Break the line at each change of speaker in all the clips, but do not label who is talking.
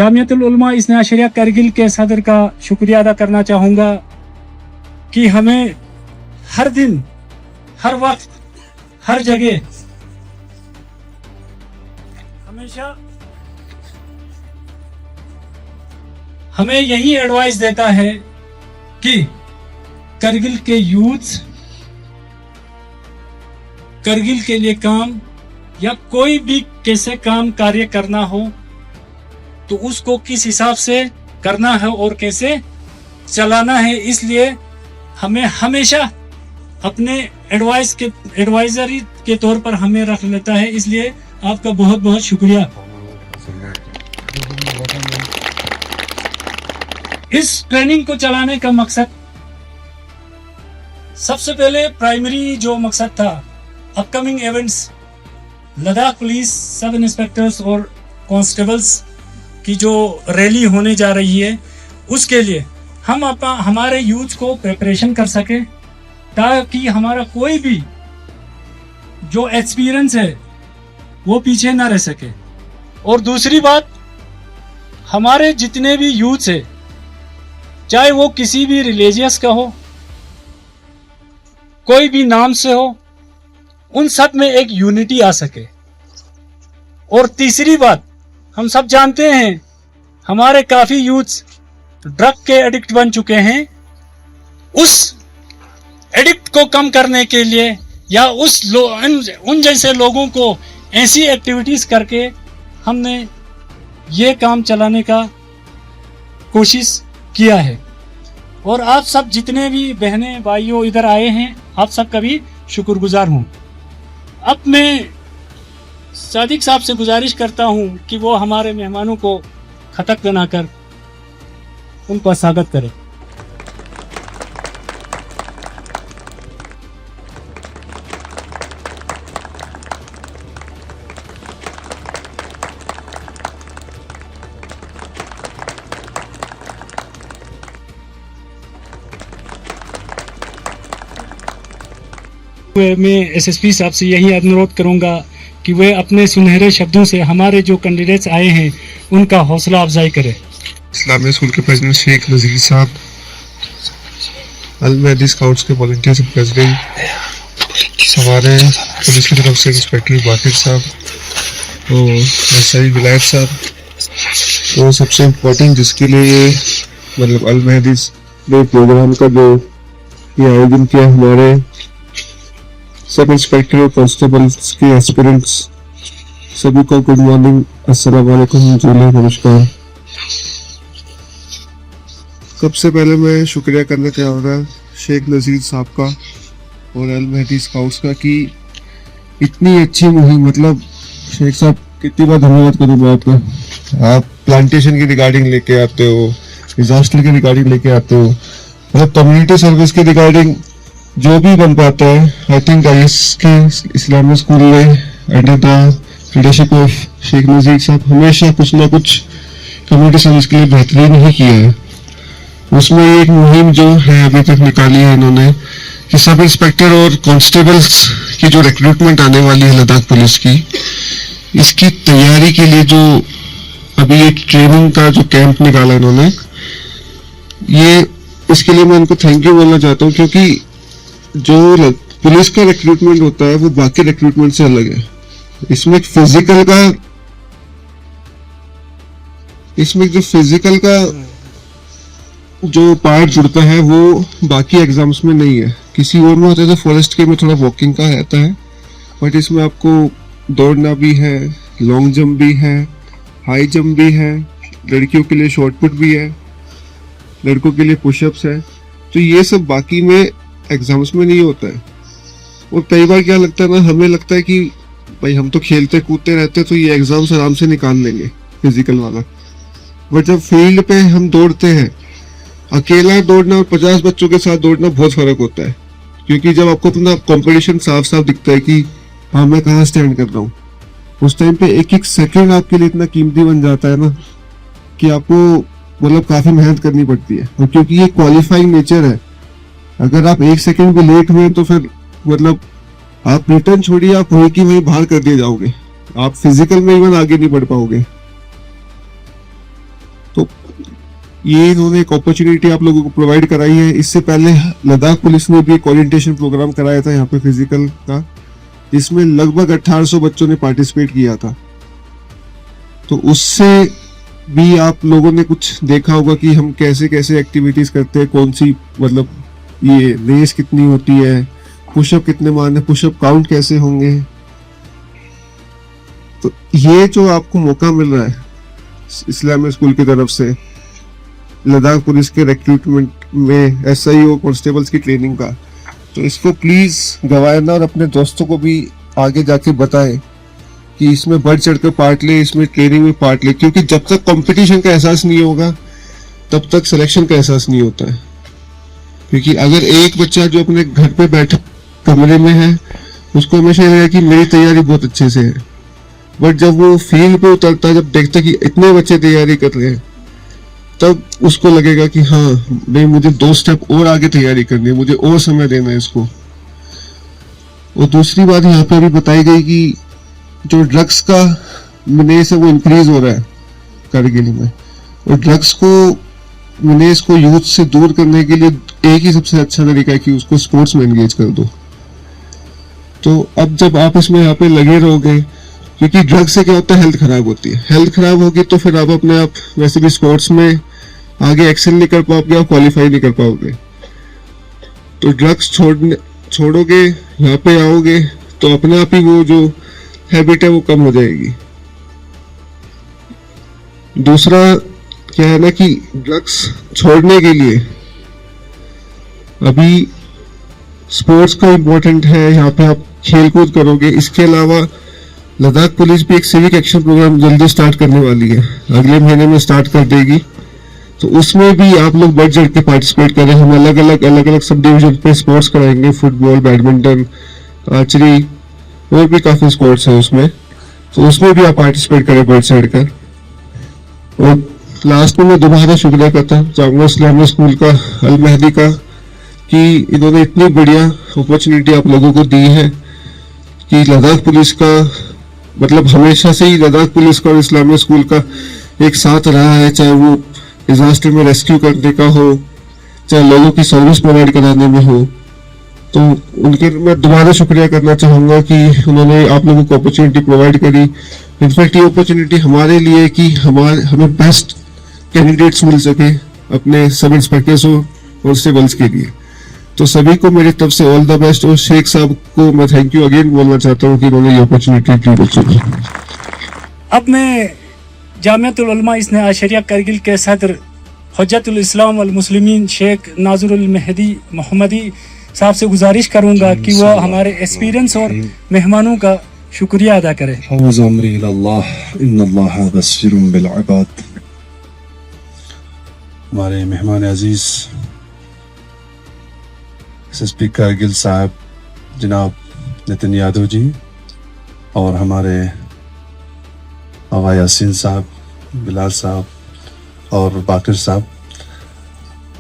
जामियतुल उलमा इस्ना अशरिया करगिल के सदर का शुक्रिया अदा करना चाहूँगा कि हमें हर दिन, हर वक्त, हर जगह हमेशा हमें यही एडवाइस देता है कि करगिल के यूथ करगिल के लिए काम या कोई भी कैसे काम कार्य करना हो तो उसको किस हिसाब से करना है और कैसे चलाना है। इसलिए हमें हमेशा अपने एडवाइजरी के तौर पर हमें रख लेता है। इसलिए आपका बहुत बहुत शुक्रिया। इस ट्रेनिंग को चलाने का मकसद, सबसे पहले प्राइमरी जो मकसद था, अपकमिंग इवेंट्स, लद्दाख पुलिस सब इंस्पेक्टर्स और कांस्टेबल्स की जो रैली होने जा रही है, उसके लिए हम हमारे यूथ को प्रिपरेशन कर सके ताकि हमारा कोई भी जो एक्सपीरियंस है वो पीछे ना रह सके। और दूसरी बात, हमारे जितने भी यूथ है, चाहे वो किसी भी रिलीजियस का हो, कोई भी नाम से हो, उन सब में एक यूनिटी आ सके। और तीसरी बात, हम सब जानते हैं हमारे काफी यूथ ड्रग के एडिक्ट बन चुके हैं। उस एडिक्ट को कम करने के लिए या उन जैसे लोगों को ऐसी एक्टिविटीज करके हमने ये काम चलाने का कोशिश किया है। और आप सब जितने भी बहनें भाइयों इधर आए हैं, आप सबका भी शुक्रगुजार हूँ। अब मैं सादिक साहब से गुजारिश करता हूँ कि वो हमारे मेहमानों को खतक बनाकर उनका स्वागत करें। मैं एसएसपी साहब से यही अनुरोध करूंगा कि वे अपने सुनहरे शब्दों से हमारे जो कैंडिडेट्स आए हैं उनका हौसला अफजाई करें।
इस्लामिया स्कूल के प्रेसिडेंट शेख नज़ीर साहब, अल मेहदी स्काउट्स के वॉलंटियर्स प्रेसिडेंट, हमारे पुलिस की तरफ से इंस्पेक्टर बाकिर साहब और एसआई विलायत साहब, तो सबसे इम्पोर्टेंट जिसके लिए ये मतलब अल मेहदी प्रोग्राम का जो ये आयोजन किया, हमारे सब इंस्पेक्टर और कांस्टेबल्स के एस्पिरेंट्स सभी को गुड मॉर्निंग, अस्सलाम वालेकुम, नमस्कार। सबसे पहले मैं शुक्रिया करना चाहूँगा शेख नज़ीर साहब का और अल मेहदी स्काउट्स का कि इतनी अच्छी मुहिम, मतलब शेख साहब कितनी बार धन्यवाद करूँ मैं आपका। आप प्लांटेशन की रिगार्डिंग लेके आते हो, डिजास्टर की रिगार्डिंग लेके आते हो, मतलब कम्युनिटी सर्विस की रिगार्डिंग जो भी बन पाता है। आई थिंक आईएस के इस्लामिया स्कूल में under the leadership of Sheikh Nazir sahab हमेशा कुछ ना कुछ कम्युनिटी सर्विस के लिए बेहतरीन ही किया है। उसमें एक मुहिम जो है अभी तक निकाली है इन्होंने कि सब इंस्पेक्टर और कांस्टेबल्स की जो रिक्रूटमेंट आने वाली है लद्दाख पुलिस की, इसकी तैयारी के लिए जो अभी एक ट्रेनिंग का जो कैंप निकाला इन्होंने, ये इसके लिए मैं उनको थैंक यू बोलना चाहता हूँ, क्योंकि जो पुलिस का रिक्रूटमेंट होता है वो बाकी रिक्रूटमेंट से अलग है। इसमें जो फिजिकल का जो पार्ट जुड़ता है वो बाकी एग्जाम्स में नहीं है। किसी और में होता है तो फॉरेस्ट के में थोड़ा वॉकिंग का रहता है, बट इसमें आपको दौड़ना भी है, लॉन्ग जंप भी है, हाई जंप भी है, लड़कियों के लिए शॉर्ट पुट भी है, लड़कों के लिए पुशअप्स है। तो ये सब बाकी में एग्जाम्स में नहीं होता है। और कई बार क्या लगता है ना, हमें लगता है कि भाई हम तो खेलते कूदते रहते तो ये एग्जाम्स आराम से निकाल लेंगे फिजिकल वाला, बट जब फील्ड पे हम दौड़ते हैं, अकेला दौड़ना और 50 बच्चों के साथ दौड़ना बहुत फर्क होता है। क्योंकि जब आपको अपना कंपटीशन साफ साफ दिखता है कि हाँ मैं कहाँ स्टैंड कर रहा हूँ, उस टाइम पे एक एक सेकंड आपके लिए इतना कीमती बन जाता है ना कि आपको मतलब काफी मेहनत करनी पड़ती है। और क्योंकि ये क्वालिफाइंग नेचर है, अगर आप एक सेकंड भी लेट हुए तो फिर मतलब आप रिटर्न छोड़िए, आप वहीं की वहीं बाहर कर दिए जाओगे, आप फिजिकल में इवन आगे नहीं बढ़ पाओगे। ये इन्होंने एक अपॉर्चुनिटी आप लोगों को प्रोवाइड कराई है। इससे पहले लद्दाख पुलिस ने भी एक ओरिएंटेशन प्रोग्राम कराया था यहाँ पे फिजिकल का, जिसमें लगभग 1800 बच्चों ने पार्टिसिपेट किया था। तो उससे भी आप लोगों ने कुछ देखा होगा कि हम कैसे कैसे एक्टिविटीज करते हैं, कौन सी मतलब ये रेस कितनी होती है, पुशअप कितने मारने, पुशअप काउंट कैसे होंगे। तो ये जो आपको मौका मिल रहा है इस्लामिक स्कूल की तरफ से लद्दाख पुलिस के रिक्रूटमेंट में SIO कांस्टेबल्स की ट्रेनिंग का, तो इसको प्लीज गवाए ना और अपने दोस्तों को भी आगे जाके बताएं कि इसमें बढ़ चढ़ कर पार्ट ले, इसमें ट्रेनिंग में पार्ट ले, क्योंकि जब तक कंपटीशन का एहसास नहीं होगा तब तक सिलेक्शन का एहसास नहीं होता है। क्योंकि अगर एक बच्चा जो अपने घर पे बैठे कमरे में है उसको हमेशा लगेगा कि मेरी तैयारी बहुत अच्छे से है, बट जब वो फील्ड पे उतरता है, जब देखता है कि इतने बच्चे तैयारी कर रहे हैं, तब उसको लगेगा कि हाँ नहीं, मुझे 2 स्टेप और आगे तैयारी करनी है, मुझे और समय देना है इसको। और दूसरी बात यहाँ पे अभी बताई गई कि जो ड्रग्स का मिनेस है वो इंक्रीज हो रहा है कारगिल में, और ड्रग्स को मिनेस को यूथ से दूर करने के लिए एक ही सबसे अच्छा तरीका है कि उसको स्पोर्ट्स में एंगेज कर दो। तो अब जब आप इसमें यहाँ पे लगे रहोगे, क्योंकि ड्रग्स से क्या होता है, हेल्थ खराब होती है, हेल्थ खराब होगी तो फिर आप अपने आप वैसे भी स्पोर्ट्स में आगे एक्सेल नहीं कर पाओगे और क्वालिफाई नहीं कर पाओगे। तो ड्रग्स छोड़ोगे, यहाँ पे आओगे तो अपने आप ही वो जो हैबिट है वो कम हो जाएगी। दूसरा क्या है ना कि ड्रग्स छोड़ने के लिए अभी स्पोर्ट्स का इम्पोर्टेंट है, यहाँ पे आप खेल कूद करोगे। इसके अलावा लद्दाख पुलिस भी एक सिविक एक्शन प्रोग्राम जल्दी स्टार्ट करने वाली है, अगले महीने में स्टार्ट कर देगी। तो उसमें भी आप लोग बढ़ चढ़ के पार्टिसिपेट करें। हम अलग अलग सब डिवीजन पे स्पोर्ट्स कराएंगे, फुटबॉल, बैडमिंटन, आर्चरी और भी काफी स्पोर्ट्स है उसमें, तो उसमें भी आप पार्टिसिपेट करें बढ़ चढ़ कर। और लास्ट में मैं दोबारा शुक्रिया करता चाहूंगा इस्लामिक स्कूल का, अल मेहदी का, कि इन्होंने इतनी बढ़िया अपॉर्चुनिटी आप लोगों को दी है कि लद्दाख पुलिस का मतलब हमेशा से ही लद्दाख पुलिस का और इस्लामिक स्कूल का एक साथ रहा है, चाहे वो डिजास्टर में रेस्क्यू करने का हो, चाहे लोगों की सर्विस प्रोवाइड कराने में हो। तो उनके मैं दोबारा शुक्रिया करना चाहूंगा कि उन्होंने आप लोगों को अपॉर्चुनिटी प्रोवाइड करी। इनफैक्ट ये अपॉर्चुनिटी हमारे लिए कि हमें बेस्ट कैंडिडेट्स मिल सके अपने सब इंस्पेक्टर्स और सिविल्स के लिए। तो सभी को मेरी तरफ से ऑल द बेस्ट, और शेख साहब को मैं थैंक यू अगेन बोलना चाहता हूँ कि उन्होंने ये अपॉर्चुनिटी दी।
अब मैं जामियातुल उलमा इस्ने आशरिया करगिल के सदर हुज्जतुल इस्लाम वल मुस्लिमीन शेख नाज़रुल मेहदी मोहम्मदी साहब से गुजारिश करूंगा कि वो हमारे एक्सपीरियंस और मेहमानों का शुक्रिया अदा करें।
हमारे मेहमान अजीज SSP कारगिल साहब जनाब नितिन यादव जी, और हमारे आगा यासीन साहब, बिलाल साहब और बाकर साहब,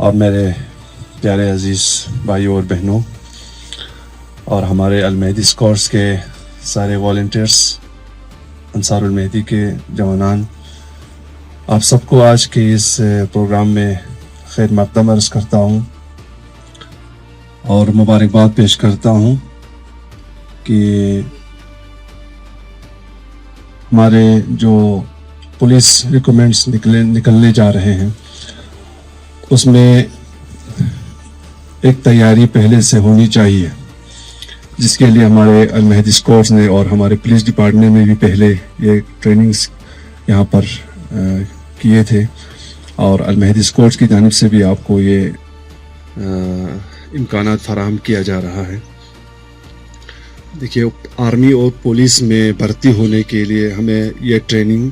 और मेरे प्यारे अजीज़ भाइयों और बहनों, और हमारे अल मेहदी स्कोर्स के सारे वॉलंटियर्स, अंसारुल मेहदी के जवानान, आप सबको आज के इस प्रोग्राम में खैर मक़दम अर्ज़ करता हूँ और मुबारकबाद पेश करता हूँ कि हमारे जो पुलिस रिक्रूटमेंट्स निकलने जा रहे हैं उसमें एक तैयारी पहले से होनी चाहिए, जिसके लिए हमारे अल मेहदी स्कोर्स ने और हमारे पुलिस डिपार्टमेंट में भी पहले ये ट्रेनिंग्स यहाँ पर किए थे, और अल मेहदी स्कोर्स की जानिब से भी आपको ये इम्कानात फराहम किया जा रहा है। देखिए, आर्मी और पुलिस में भर्ती होने के लिए हमें ये ट्रेनिंग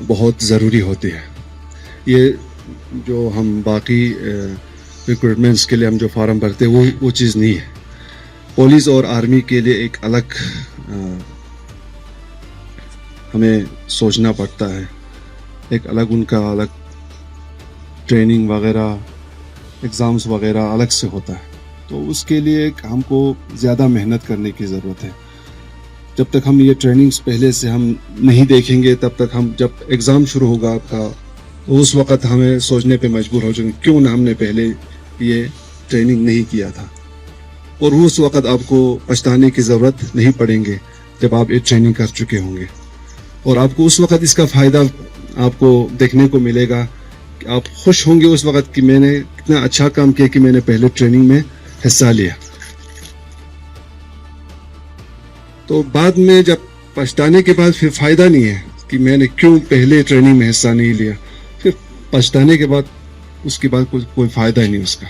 बहुत ज़रूरी होती है। ये जो हम बाकी रिक्रूटमेंट्स के लिए हम जो फार्म भरते हैं वो चीज़ नहीं है। पुलिस और आर्मी के लिए एक अलग हमें सोचना पड़ता है, एक अलग उनका अलग ट्रेनिंग वगैरह, एग्ज़ाम्स वगैरह अलग से होता है। तो उसके लिए हमको ज़्यादा मेहनत करने की ज़रूरत है। जब तक हम ये ट्रेनिंग्स पहले से हम नहीं देखेंगे, तब तक हम जब एग्ज़ाम शुरू होगा आपका उस वक़्त हमें सोचने पे मजबूर हो जाएंगे क्यों ना हमने पहले ये ट्रेनिंग नहीं किया था, और उस वक़्त आपको पछताने की ज़रूरत नहीं पड़ेंगे जब आप ये ट्रेनिंग कर चुके होंगे, और आपको उस वक़्त इसका फ़ायदा आपको देखने को मिलेगा कि आप खुश होंगे उस वक़्त कि मैंने कितना अच्छा काम किया कि मैंने पहले ट्रेनिंग में हिस्सा लिया। तो बाद में जब पछताने के बाद फिर फ़ायदा नहीं है कि मैंने क्यों पहले ट्रेनिंग में हिस्सा नहीं लिया, फिर पछताने के बाद उसके बाद कोई फ़ायदा ही नहीं उसका।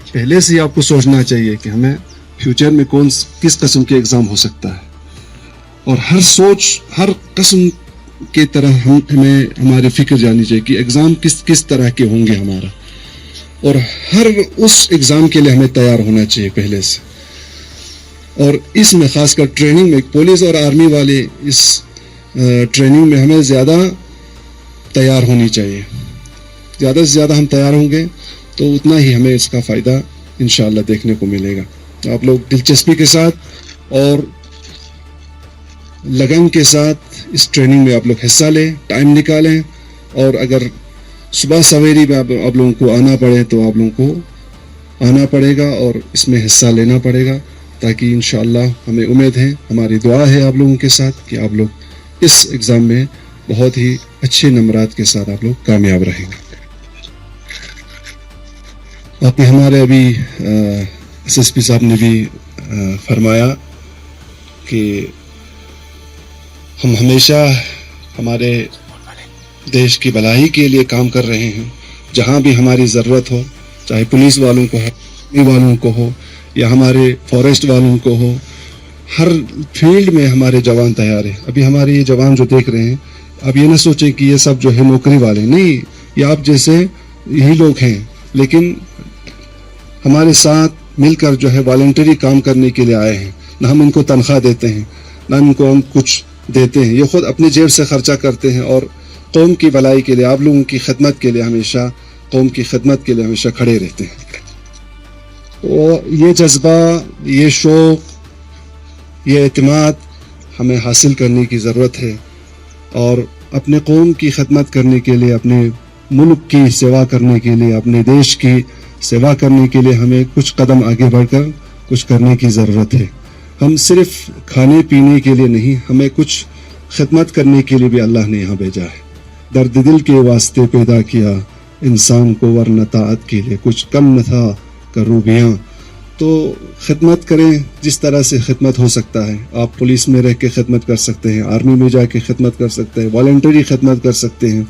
पहले से ही आपको सोचना चाहिए कि हमें फ्यूचर में किस किस्म के एग्ज़ाम हो सकता है, और हर किस्म के तरह हमें हमारी फिक्र जानी चाहिए कि एग्ज़ाम किस तरह के होंगे हमारा, और हर उस एग्ज़ाम के लिए हमें तैयार होना चाहिए पहले से। और इसमें ख़ासकर ट्रेनिंग में पुलिस और आर्मी वाले इस ट्रेनिंग में हमें ज़्यादा तैयार होनी चाहिए। ज़्यादा से ज़्यादा हम तैयार होंगे तो उतना ही हमें इसका फ़ायदा इंशाअल्लाह देखने को मिलेगा। आप लोग दिलचस्पी के साथ और लगन के साथ इस ट्रेनिंग में आप लोग हिस्सा लें, टाइम निकालें, और अगर सुबह सवेरे में आप लोगों को आना पड़े तो आप लोगों को आना पड़ेगा और इसमें हिस्सा लेना पड़ेगा, ताकि इंशाअल्लाह हमें उम्मीद है, हमारी दुआ है आप लोगों के साथ कि आप लोग इस एग्ज़ाम में बहुत ही अच्छे नंबरात के साथ आप लोग कामयाब रहेंगे। बाकी हमारे अभी SSP साहब ने भी फरमाया कि हम हमेशा हमारे देश की भलाई के लिए काम कर रहे हैं। जहाँ भी हमारी ज़रूरत हो, चाहे पुलिस वालों को हो, आर्मी वालों को हो, या हमारे फॉरेस्ट वालों को हो, हर फील्ड में हमारे जवान तैयार हैं। अभी हमारे ये जवान जो देख रहे हैं, अब ये ना सोचें कि ये सब जो है नौकरी वाले, नहीं, ये आप जैसे यही लोग हैं, लेकिन हमारे साथ मिलकर जो है वॉलंटरी काम करने के लिए आए हैं। ना हम इनको तनख्वाह देते हैं, ना इनको हम कुछ देते हैं, ये खुद अपनी जेब से खर्चा करते हैं और कौम की भलाई के लिए, आप लोगों की खिदमत के लिए हमेशा, कौम की खिदमत के लिए हमेशा खड़े रहते हैं। तो ये जज्बा, ये शौक़, ये एतमाद हमें हासिल करने की ज़रूरत है, और अपने कौम की खिदमत करने के लिए, अपने मुल्क की सेवा करने के लिए, अपने देश की सेवा करने के लिए हमें कुछ कदम आगे बढ़कर कुछ करने की ज़रूरत है। हम सिर्फ खाने पीने के लिए नहीं, हमें कुछ खिदमत करने के लिए भी अल्लाह ने यहाँ भेजा है। दर्द दिल के वास्ते पैदा किया इंसान को, वरना ताअत के लिए कुछ कम न था करूँ बियाँ। तो खिदमत करें जिस तरह से खिदमत हो सकता है। आप पुलिस में रह के खिदमत कर सकते हैं, आर्मी में जाके खिदमत कर सकते हैं, वॉलंटरी खिदमत कर सकते हैं।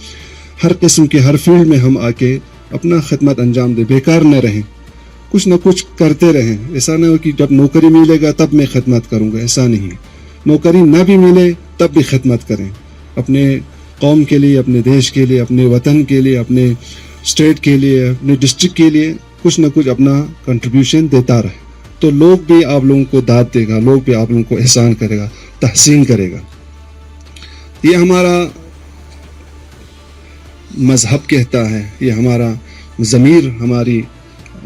हर किस्म के हर फील्ड में हम आके अपना खिदमत अंजाम दें, बेकार न रहें, कुछ न कुछ करते रहें। ऐसा ना हो कि जब नौकरी मिलेगा तब मैं खिदमत करूँगा, ऐसा नहीं। नौकरी ना भी मिले तब भी खिदमत करें, अपने कौम के लिए, अपने देश के लिए, अपने वतन के लिए, अपने स्टेट के लिए, अपने डिस्ट्रिक्ट के लिए कुछ न कुछ अपना कंट्रीब्यूशन देता रहे। तो लोग भी आप लोगों को दाद देगा, लोग भी आप लोगों को एहसान करेगा, तहसीन करेगा। ये हमारा मज़हब कहता है, ये हमारा ज़मीर, हमारी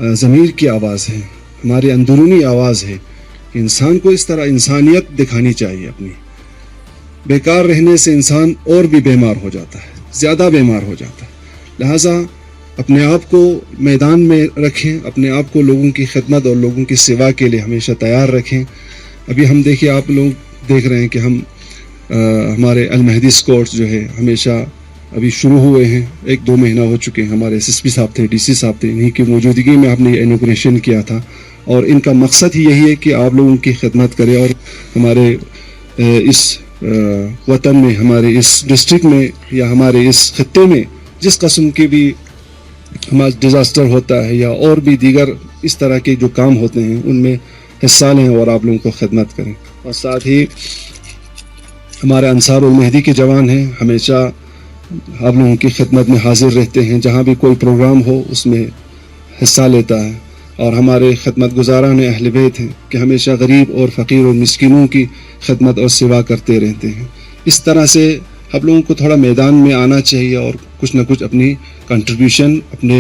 ज़मीर की आवाज़ है, हमारी अंदरूनी आवाज़ है। इंसान को इस तरह इंसानियत दिखानी चाहिए अपनी। बेकार रहने से इंसान और भी बीमार हो जाता है, ज़्यादा बीमार हो जाता है। लिहाजा अपने आप को मैदान में रखें, अपने आप को लोगों की खिदमत और लोगों की सेवा के लिए हमेशा तैयार रखें। अभी हम देखिए, आप लोग देख रहे हैं कि हम हमारे अल महदी स्कॉट्स जो है हमेशा अभी शुरू हुए हैं, 1-2 महीना हो चुके हैं। हमारे SSP साहब थे, DC साहब थे, इन्हीं की मौजूदगी में आपने इनॉग्रेशन किया था, और इनका मकसद ही यही है कि आप लोगों की खिदमत करें और हमारे इस वतन में, हमारे इस डिस्ट्रिक्ट में या हमारे इस खित्ते में जिस कस्म की भी हमारा डिज़ास्टर होता है या और भी दीगर इस तरह के जो काम होते हैं उनमें हिस्सा लें और आप लोगों को खिदमत करें। और साथ ही हमारे अंसार उल मेहदी के जवान हैं, हमेशा आप लोगों की खिदमत में हाजिर रहते हैं। जहाँ भी कोई प्रोग्राम हो उसमें हिस्सा लेता है। और हमारे खिदमत गुजारान अहले बैत हैं कि हमेशा गरीब और फ़कीर और मिस्किनों की खिदमत और सेवा करते रहते हैं। इस तरह से आप लोगों को थोड़ा मैदान में आना चाहिए और कुछ ना कुछ अपनी कंट्रीब्यूशन अपने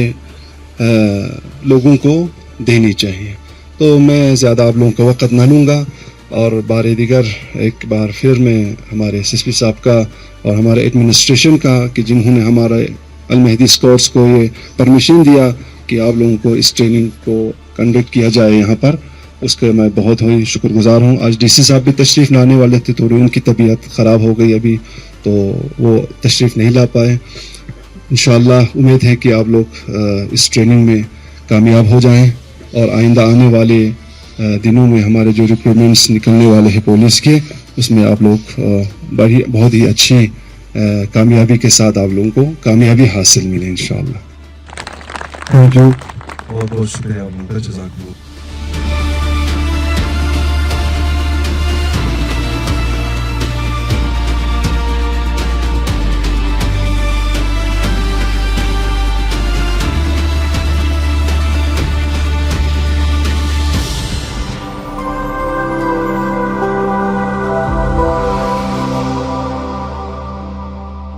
लोगों को देनी चाहिए। तो मैं ज़्यादा आप लोगों का वक़्त ना लूँगा, और बारे दिगर एक बार फिर मैं हमारे SSP साहब का और हमारे एडमिनिस्ट्रेशन का कि जिन्होंने हमारा
अल मेहदी स्कॉट्स को ये परमिशन दिया कि आप लोगों को इस ट्रेनिंग को कंडक्ट किया जाए यहाँ पर, उसके मैं बहुत ही शुक्रगुजार हूँ। आज डीसी साहब भी तशरीफ़ लाने वाले थे, थोड़ी उनकी तबीयत ख़राब हो गई अभी, तो वो तशरीफ़ नहीं ला पाए। इंशाअल्लाह उम्मीद है कि आप लोग इस ट्रेनिंग में कामयाब हो जाएं और आइंदा आने वाले दिनों में हमारे जो रिक्रूटमेंट्स निकलने वाले हैं पुलिस के, उसमें आप लोग बहुत ही अच्छी कामयाबी के साथ आप लोगों को कामयाबी हासिल मिले इंशाअल्लाह।
थैंक यू, बहुत बहुत शुक्रिया आप लोगों का, जज़ाकल्लाह।